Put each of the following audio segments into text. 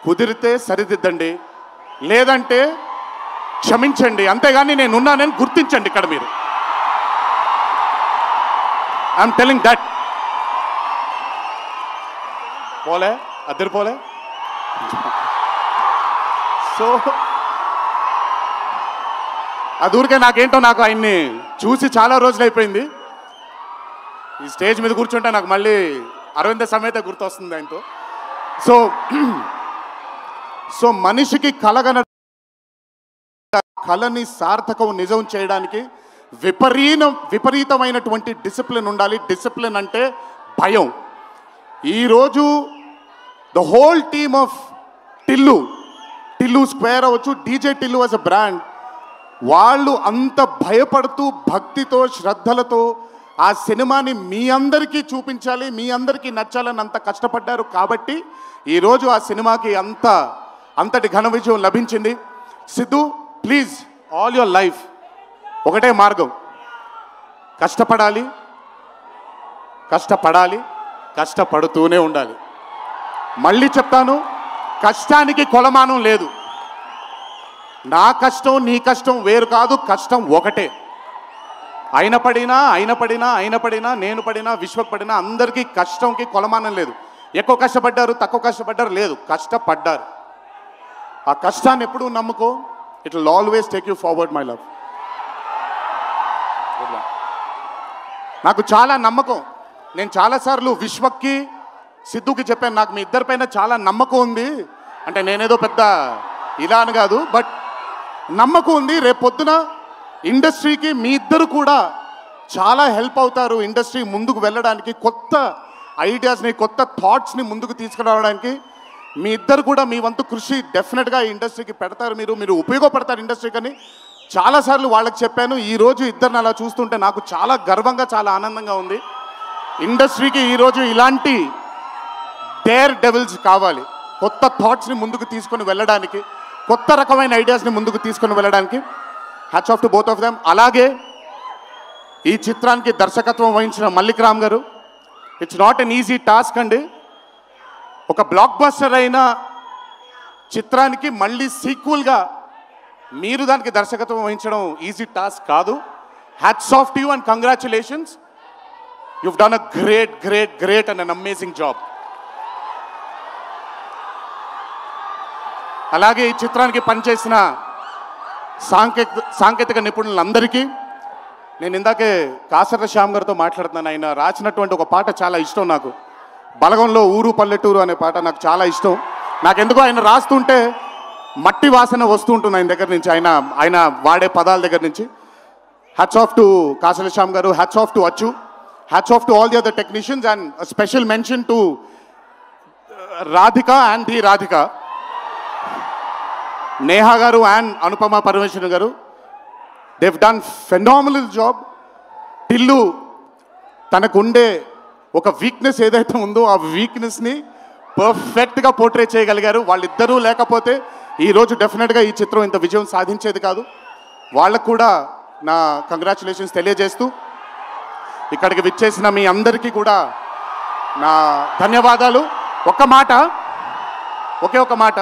కుదిరితే సరిదిద్దండి, లేదంటే క్షమించండి, అంతేగాని నేనున్నానని గుర్తించండి. ఇక్కడ మీరు ఐఎమ్ టెలింగ్ దట్. పోలే అద్దరు పోలే. సో అదూరికే నాకేంటో, నాకు ఆయన్ని చూసి చాలా రోజులు అయిపోయింది. ఈ స్టేజ్ మీద కూర్చుంటే నాకు మళ్ళీ అరవింద సమేత గుర్తొస్తుంది ఆయనతో. సో మనిషికి కళని సార్థకం నిజం చేయడానికి విపరీతమైనటువంటి డిసిప్లిన్ ఉండాలి. డిసిప్లిన్ అంటే భయం. ఈరోజు the whole team of Tillu square అవ్వచ్చు, DJ Tillu as a brand, వాళ్ళు అంత భయపడుతూ భక్తితో శ్రద్ధలతో ఆ సినిమాని మీ అందరికీ చూపించాలి, మీ అందరికీ నచ్చాలని అంత కష్టపడ్డారు. కాబట్టి ఈరోజు ఆ సినిమాకి అంతటి ఘన విజయం లభించింది. Siddhu, please, all your life ఒకటే మార్గం, కష్టపడాలి, కష్టపడుతూనే ఉండాలి. మళ్ళీ చెప్తాను, కష్టానికి కొలమానం లేదు. నా కష్టం నీ కష్టం వేరు కాదు, కష్టం ఒకటే. ఆయన పడినా నేను పడినా విశ్వక్ పడినా అందరికీ కష్టంకి కొలమానం లేదు. ఎక్కువ కష్టపడ్డారు, తక్కువ కష్టపడ్డారు లేదు, కష్టపడ్డారు. ఆ కష్టాన్ని ఎప్పుడూ నమ్ముకో. It will always take you forward my love. నాకు చాలా నమ్మకం. నేను చాలాసార్లు విశ్వక్కి సిద్ధుకి చెప్పాను, నాకు మీ ఇద్దరిపైన చాలా నమ్మకం ఉంది. అంటే నేనేదో పెద్ద ఇలా అని కాదు, బట్ నమ్మకం ఉంది. రేపొద్దున ఇండస్ట్రీకి మీ ఇద్దరు కూడా చాలా హెల్ప్ అవుతారు. ఇండస్ట్రీ ముందుకు వెళ్ళడానికి, కొత్త ఐడియాస్ని, కొత్త థాట్స్ని ముందుకు తీసుకురావడానికి మీ ఇద్దరు కూడా మీ వంతు కృషి డెఫినెట్గా ఈ ఇండస్ట్రీకి పెడతారు. మీరు ఉపయోగపడతారు ఇండస్ట్రీకి అని చాలాసార్లు వాళ్ళకి చెప్పాను. ఈరోజు ఇద్దరిని అలా చూస్తుంటే నాకు చాలా గర్వంగా, చాలా ఆనందంగా ఉంది. ఇండస్ట్రీకి ఈరోజు ఇలాంటి డేర్ డెవిల్స్ కావాలి, కొత్త థాట్స్ని ముందుకు తీసుకొని వెళ్ళడానికి, కొత్త రకమైన ఐడియాస్ని ముందుకు తీసుకొని వెళ్ళడానికి. Hats off to both of them. అలాగే ఈ చిత్రానికి దర్శకత్వం వహించిన మల్లిక్ రామ్ గారు, it's not an easy task అండి. ఒక బ్లాక్ బస్టర్ అయిన చిత్రానికి మళ్ళీ సీక్వెల్గా మీరు దానికి దర్శకత్వం వహించడం ఈజీ టాస్క్ కాదు. Hats off to you and congratulations. you've done a great and an amazing job. అలాగే ఈ చిత్రానికి పనిచేసిన సాంకేతిక నిపుణులందరికీ, నేను ఇందాకే కాసర్ల శ్యామ్ గారితో మాట్లాడుతున్నాను. ఆయన రాసినటువంటి ఒక పాట చాలా ఇష్టం నాకు, బలగంలో ఊరు పల్లెటూరు అనే పాట నాకు చాలా ఇష్టం. నాకెందుకో ఆయన రాస్తుంటే మట్టి వాసన వస్తూ ఉంటుంది ఆయన దగ్గర నుంచి, ఆయన వాడే పదాల దగ్గర నుంచి. Hats off to Kasarla Shyam గారు, హ్యాట్స్ ఆఫ్ టు అచ్చు, hats off to all the other technicians, and special mention to Radhika and the Radhika, Neha గారు అండ్ అనుపమ పరమేశ్వరన్ గారు. they've done phenomenal job. Tillu తనకుండే ఒక వీక్నెస్ ఏదైతే ఉందో ఆ వీక్నెస్ని పర్ఫెక్ట్గా పోర్ట్రే చేయగలిగారు. వాళ్ళిద్దరూ లేకపోతే ఈరోజు డెఫినెట్గా ఈ చిత్రం ఇంత విజయం సాధించేది కాదు. వాళ్ళకు కూడా నా కంగ్రాచులేషన్స్ తెలియజేస్తూ, ఇక్కడికి విచ్చేసిన మీ అందరికీ కూడా నా ధన్యవాదాలు. ఒకే ఒక మాట,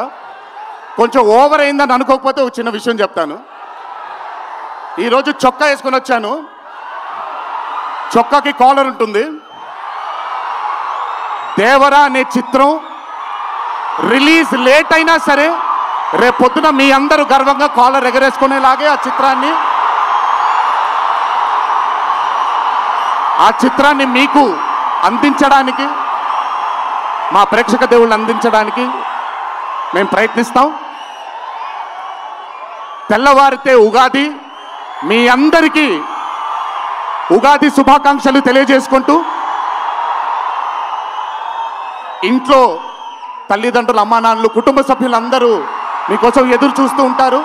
కొంచెం ఓవర్ అయిందని అనుకోకపోతే ఒక చిన్న విషయం చెప్తాను. ఈరోజు చొక్కా వేసుకొని వచ్చాను, చొక్కాకి కాలర్ ఉంటుంది. దేవరా అనే చిత్రం రిలీజ్ లేట్ అయినా సరే రేపొద్దున మీ అందరూ గర్వంగా కాలర్ ఎగరేసుకునేలాగే ఆ చిత్రాన్ని మీకు అందించడానికి, మా ప్రేక్షక దేవుళ్ళని అందించడానికి మేము ప్రయత్నిస్తాం. తెల్లవారితే ఉగాది, మీ అందరికీ ఉగాది శుభాకాంక్షలు తెలియజేసుకుంటూ, ఇంట్లో తల్లిదండ్రులు, అమ్మానాన్నలు, కుటుంబ సభ్యులందరూ మీకోసం ఎదురు చూస్తూ ఉంటారు.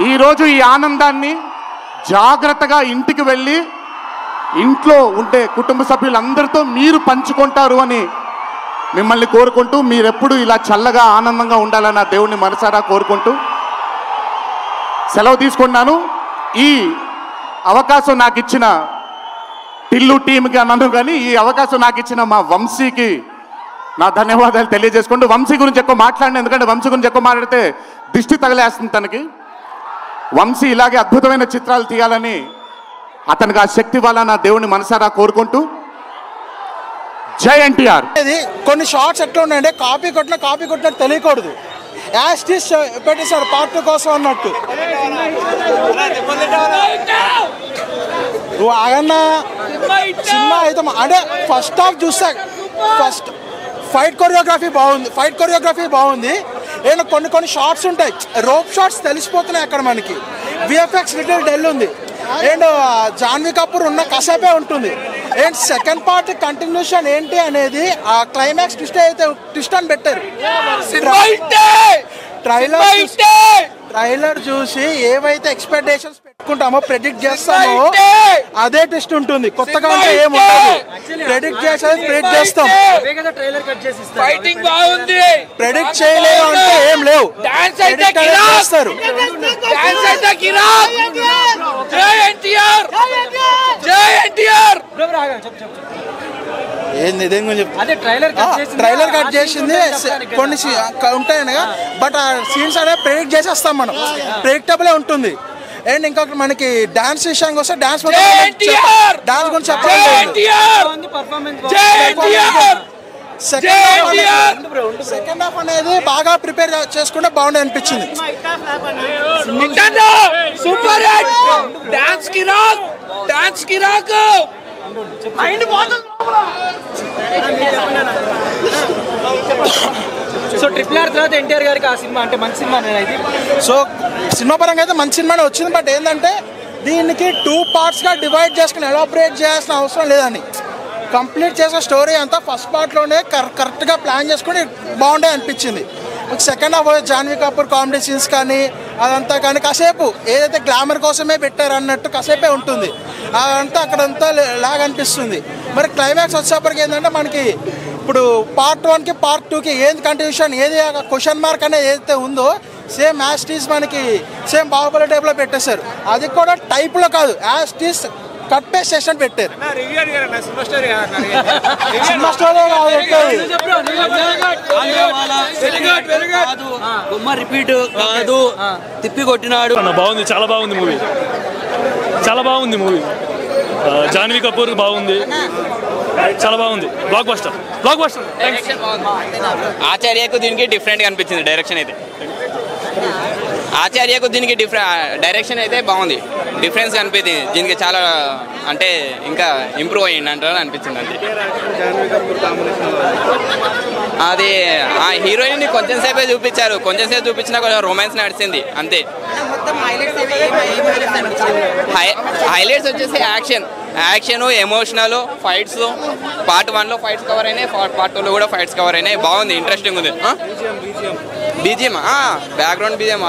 ఈరోజు ఈ ఆనందాన్ని జాగ్రత్తగా ఇంటికి వెళ్ళి ఇంట్లో ఉండే కుటుంబ సభ్యులందరితో మీరు పంచుకుంటారు అని మిమ్మల్ని కోరుకుంటూ, మీరెప్పుడు ఇలా చల్లగా ఆనందంగా ఉండాలని ఆ దేవుణ్ణి మనసారా కోరుకుంటూ సెలవు తీసుకున్నాను. ఈ అవకాశం నాకు ఇచ్చిన టిల్లు టీంకి అన్నాను, కానీ ఈ అవకాశం నాకు ఇచ్చిన మా వంశీకి నా ధన్యవాదాలు తెలియజేసుకుంటూ వంశీ గురించి ఎక్కువ మాట్లాడిన, ఎందుకంటే వంశీ గురించి ఎక్కువ మాట్లాడితే దిష్టి తగిలేస్తుంది తనకి. వంశీ ఇలాగే అద్భుతమైన చిత్రాలు తీయాలని అతనికి ఆ శక్తి వల్ల నా దేవుని మనసారా కోరుకుంటూ జై ఎన్టీఆర్. కొన్ని షార్ట్స్ ఎట్లా ఉన్నాయంటే కాపీ కొట్టినట్టు తెలియకూడదు. యాస్టిస్ పెట్టేశాడు పార్ట్ 2 కోసం అన్నట్టు. ఆగన్నా సినిమా అయితే అంటే ఫస్ట్ హాఫ్ చూస్తే ఫైట్ కొరియోగ్రఫీ బాగుంది. నేను కొన్ని షార్ట్స్ ఉంటాయి, రోప్ షార్ట్స్ తెలిసిపోతున్నాయి అక్కడ మనకి. విఎఫ్ఎక్స్ లిటిల్ డెల్ ఉంది. అండ్ జాన్వీ కపూర్ ఉన్న కసేపే ఉంటుంది. అండ్ సెకండ్ పార్ట్ కంటిన్యూషన్ ఏంటి అనేది ఆ క్లైమాక్స్ ట్విస్ట్ అని పెట్టారు. ట్రైలర్ చూసి ఏవైతే ఎక్స్పెక్టేషన్స్ పెట్టుకుంటామో ప్రెడిక్ట్ చేస్తామో అదే ట్విస్ట్ ఉంటుంది. కొత్తగా ఉంటే ఏముండదు. ప్రెడిక్ట్ చేస్తాం. ప్రెడిక్ట్ చేయలేదు అంటే ఏం లేవు. చేస్తారు. ట్రైలర్ కట్ చేసింది కొన్ని ఉంటాయి, బట్ ఆ సీన్స్ అనేది ప్రెడిక్ట్ చేసేస్తాం మనం. ప్రెడిక్టబుల్ ఉంటుంది. అండ్ ఇంకొకటి మనకి డాన్స్ విషయానికి వస్తే డాన్స్ గురించి చెప్పాలి. సెకండ్ హాఫ్ అనేది బాగా ప్రిపేర్ చేసుకుంటే బాగుండే అనిపించింది. సో ట్రిపుల్ ఆర్ తర్వాత ఎన్టీఆర్ గారికి ఆ సినిమా అంటే మంచి సినిమా అనేది. సో సినిమా పరంగా అయితే మంచి సినిమానే వచ్చింది. బట్ ఏంటంటే దీనికి 2 పార్ట్స్గా డివైడ్ చేసుకుని ఎలాబరేట్ చేయాల్సిన అవసరం లేదని, కంప్లీట్ చేసిన స్టోరీ అంతా ఫస్ట్ పార్ట్లోనే కరెక్ట్గా ప్లాన్ చేసుకుని బాగుండే అనిపించింది. Second half Janhvi Kapoor comedy scenes కానీ అదంతా కానీ కాసేపు ఏదైతే గ్లామర్ కోసమే పెట్టారు అన్నట్టు కాసేపే ఉంటుంది. అదంతా అక్కడంతా లాగా అనిపిస్తుంది. మరి క్లైమాక్స్ వచ్చేప్పటికి ఏంటంటే మనకి ఇప్పుడు పార్ట్ 1కి పార్ట్ 2కి ఏది కంటిన్యూషన్, ఏది క్వశ్చన్ మార్క్ అనేది ఏదైతే ఉందో సేమ్ యాస్టీస్ మనకి సేమ్ బాహుబలి టైప్లో పెట్టేశారు. అది కూడా టైప్లో కాదు, యాస్టీస్ కట్ పేస్ట్ సెషన్ పెట్టారు. సినిమా స్టోరీ రిపీట్ కాదు, తిప్పి కొట్టినాడు. బాగుంది, చాలా బాగుంది మూవీ, చాలా బాగుంది మూవీ. జాన్వీ కపూర్ బాగుంది, చాలా బాగుంది. Block buster. ఆచార్యకు దీనికి డిఫరెంట్గా అనిపించింది డైరెక్షన్ అయితే. ఆచార్యకు దీనికి డైరెక్షన్ అయితే బాగుంది, డిఫరెన్స్ అనిపించింది. దీనికి చాలా అంటే ఇంకా ఇంప్రూవ్ అయ్యింది అంటారు అనిపించింది. అంతే. అది ఆ హీరోయిన్ కొంచెం సేపే చూపించారు, కొంచెం సేపు చూపించినా కొంచెం రొమాన్స్ నడిచింది అంతే. హైలైట్స్ వచ్చేసి యాక్షన్, ఎమోషనల్, ఫైట్స్. పార్ట్ 1లో ఫైట్స్ కవర్ అయినాయి, పార్ట్ 2లో కూడా ఫైట్స్ కవర్ అయినాయి. బాగుంది, ఇంట్రెస్టింగ్ ఉంది. బీజిఎం బ్యాక్గ్రౌండ్ బీజిఎం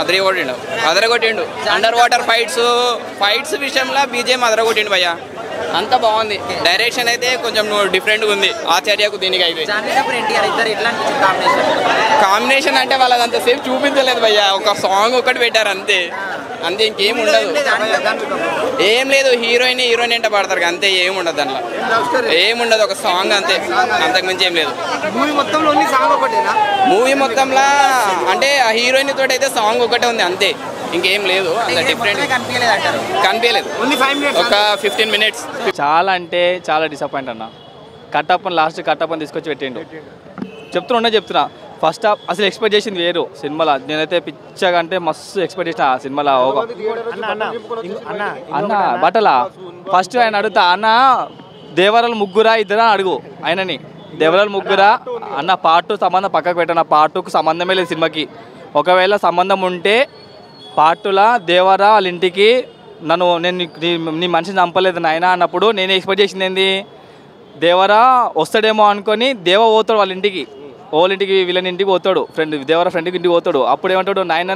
అదరగొట్టిండు. అండర్ వాటర్ ఫైట్స్ విషయంలో బీజిఎం అదరగొట్టిండు భయ్యా. అంతా బాగుంది. డైరెక్షన్ అయితే కొంచెం డిఫరెంట్గా ఉంది ఆచార్యకు దీనికి అయితే. కాంబినేషన్ అంటే వాళ్ళది అంతసేపు చూపించలేదు భయ్యా, ఒక సాంగ్ ఒకటి పెట్టారు అంతే. ఇంకేం ఉండదు, ఏం లేదు. హీరోయిన్ ఎంట పడతారు అంతే, ఏం ఉండదు దాంట్లో, ఏముండదు. ఒక సాంగ్ అంతే, అంతకుమించి ఏం లేదు. మూవీ మొత్తంలో అంటే ఆ హీరోయిన్ తోటి అయితే సాంగ్ ఒకటే ఉంది అంతే, ఇంకేం లేదు. అంత డిఫరెంట్ కనిపించలేదు. ఒక 15 మినిట్స్. చాలా అంటే చాలా డిసప్పాయింట్ అన్న. లాస్ట్ కట్టప్పని తీసుకొచ్చి పెట్టిండు. చెప్తున్నా ఫస్ట్ హాఫ్ అసలు ఎక్స్పెక్ట్ చేసింది వేరు సినిమాలో. నేనైతే పిచ్చగా అంటే మస్తు ఎక్స్పెక్ట్ చేసిన ఆ సినిమాలో. అన్న బట్టలా ఫస్ట్ ఆయన అడుగుతా, అన్న దేవరాలు ముగ్గురా ఇద్దరా అడుగు ఆయనని. దేవరాలు ముగ్గురా అన్న, పార్ట్ 2 సంబంధం పక్కకు పెట్టాను. పార్ట్ 2కు సంబంధమే లేదు సినిమాకి. ఒకవేళ సంబంధం ఉంటే పార్ట్ 2లా దేవరా వాళ్ళ ఇంటికి నేను నీ మనిషిని చంపలేదు నాయన అన్నప్పుడు నేను ఎక్స్పెక్ట్ చేసింది ఏంది, దేవరా వస్తాడేమో అనుకొని దేవ పోతాడు వాళ్ళ ఇంటికి, వీళ్ళని ఇంటికి పోతాడు, దేవర ఫ్రెండ్కి ఇంటికి పోతాడు. అప్పుడు ఏమంటాడు, నాయన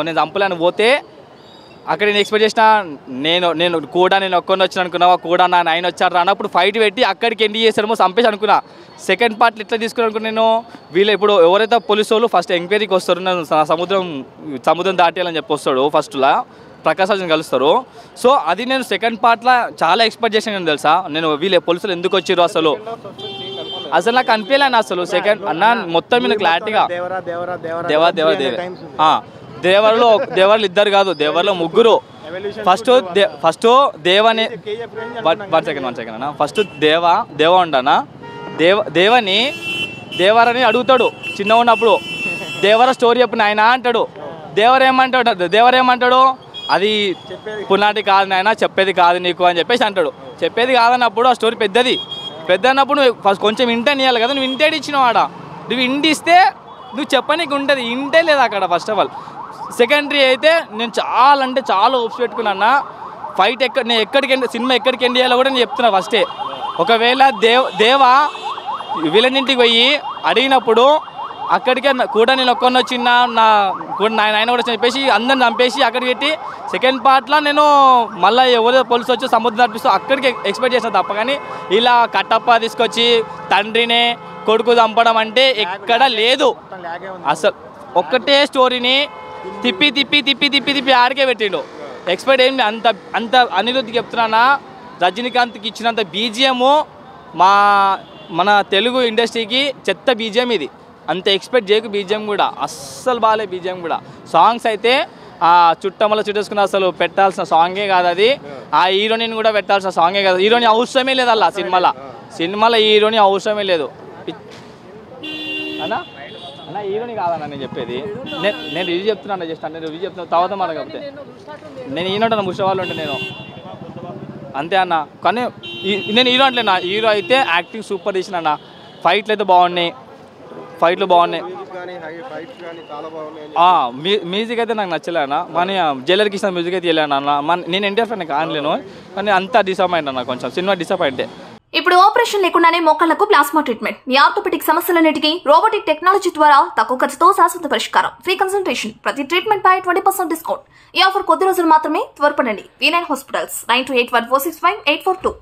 నేను చంపలేని పోతే అక్కడ నేను ఎక్స్పెక్ట్ చేసిన నేను ఒక్కడిని వచ్చిన అనుకున్నావా, కూడా నా నాయన వచ్చారు అన్నప్పుడు ఫైట్ పెట్టి అక్కడికి ఎండి చేస్తాడేమో చంపేసి అనుకున్నా. సెకండ్ పార్ట్లు ఎట్లా తీసుకుని అనుకున్నా నేను, వీళ్ళు ఇప్పుడు ఎవరైతే పోలీసు వాళ్ళు ఫస్ట్ ఎంక్వైరీకి వస్తారు, నేను సముద్రం దాటేయాలని చెప్పి వస్తాడు ఫస్ట్లో, ప్రకాశ్ రాజుని కలుస్తారు. సో అది నేను సెకండ్ పార్ట్లో చాలా ఎక్స్పెక్ట్ చేసాను తెలుసా. నేను వీళ్ళ పోలీసులు ఎందుకు వచ్చారు అసలు అసలు నాకు అనిపించలేను అసలు సెకండ్ అన్న మొత్తం మీద క్లారిటీగా దేవర్లు ఇద్దరు కాదు, దేవర్లో ముగ్గురు. ఫస్ట్ దేవని 1 సెకండ్ అన్న. ఫస్ట్ దేవ ఉండనా, దేవరని అడుగుతాడు చిన్న ఉన్నప్పుడు, దేవర స్టోరీ చెప్పు నాయన అంటాడు. దేవరేమంటాడు అది పునాటి కాదు నాయన, చెప్పేది కాదు నీకు అని చెప్పేసి అంటాడు. చెప్పేది కాదన్నప్పుడు ఆ స్టోరీ పెద్ద అన్నప్పుడు నువ్వు ఫస్ట్ కొంచెం ఇంటని ఇవ్వాలి కదా, నువ్వు ఇంటేది ఇచ్చినావు ఆడ. నువ్వు ఇంటిస్తే నువ్వు చెప్పనీకు ఉంటుంది, ఇంటే లేదు అక్కడ ఫస్ట్ ఆఫ్ ఆల్. సెకండరీ అయితే నేను చాలా హోప్స్ పెట్టుకున్నా. ఫైట్ సినిమా ఎక్కడికి ఎండ్ చేయాలో కూడా నేను చెప్తున్నా ఫస్టే. ఒకవేళ దేవ విలనింటికి పోయి అడిగినప్పుడు అక్కడికే కూడా నేను ఒక్కడిని వచ్చిన నాయన కూడా చెప్పేసి అందరిని చంపేసి అక్కడికి పెట్టి సెకండ్ పార్ట్లో నేను మళ్ళీ ఎవరో పోలీసు వచ్చి సముద్రం నడిపిస్తూ అక్కడికి ఎక్స్పెక్ట్ చేసిన తప్ప, కానీ ఇలా కట్టప్ప తీసుకొచ్చి తండ్రినే కొడుకు చంపడం అంటే ఎక్కడ లేదు అసలు. ఒక్కటే స్టోరీని తిప్పి ఆడికే పెట్టిండు. ఎక్స్పెక్ట్ ఏంటి అంత అనిరుద్ధికి చెప్తున్నానా, రజనీకాంత్కి ఇచ్చినంత బీజిఎం మన తెలుగు ఇండస్ట్రీకి చెత్త బీజిఎం ఇది. అంత ఎక్స్పెక్ట్ చేయకు బీజిఎం కూడా, అస్సలు బాగాలే బీజిఎం కూడా. సాంగ్స్ అయితే చుట్టమలో చుట్టేసుకున్న అసలు పెట్టాల్సిన సాంగే కాదు అది. ఆ హీరోయిన్ కూడా పెట్టాల్సిన సాంగే కాదు. హీరోయిన్ అవసరమే లేదు అలా సినిమాలో హీరోయిన్ అవసరమే లేదు అన్నా. హీరోని కాదన్నా నేను చెప్పేది. నేను రివ్యూ చెప్తున్నాను, జస్ట్ అంటే రివ్యూ చెప్తున్నా తర్వాత మాట. కాకపోతే నేను ఈయన ముషవాళ్ళు ఉంటే నేను అంతే అన్న. కానీ నేను హీరో అంటే హీరో అయితే యాక్టింగ్ సూపర్ తీసిన అన్న. ఫైట్లు అయితే బాగున్నాయి, మ్యూజిక్ అయితే నాకు నచ్చలే అన్న. మన జైలర్కి ఇచ్చిన మ్యూజిక్ అయితే వెళ్ళాను అన్న. నేను ఎన్టీఆర్ ఫ్యాన్ కానలేను, కానీ అంతా డిసప్పాయింట్ అన్న, కొంచెం సినిమా డిసప్పాయింటే. ఇప్పుడు ఆపరేషన్ లేకుండానే మోకాళ్లకు ప్లాస్మా ట్రీట్మెంట్. మీ ఆర్థోపెడిక్ సమస్యలన్నిటికీ రోబోటిక్ టెక్నాలజీ ద్వారా తక్కువ ఖర్చుతో శాశ్వత పరిష్కారం. ఫ్రీ కన్సల్టేషన్, ప్రతి ట్రీట్మెంట్ పై 20% డిస్కౌంట్. ఈ ఆఫర్ కొద్ది రోజులు మాత్రమే, త్వరపడండి. V9 hospitals 9281465842.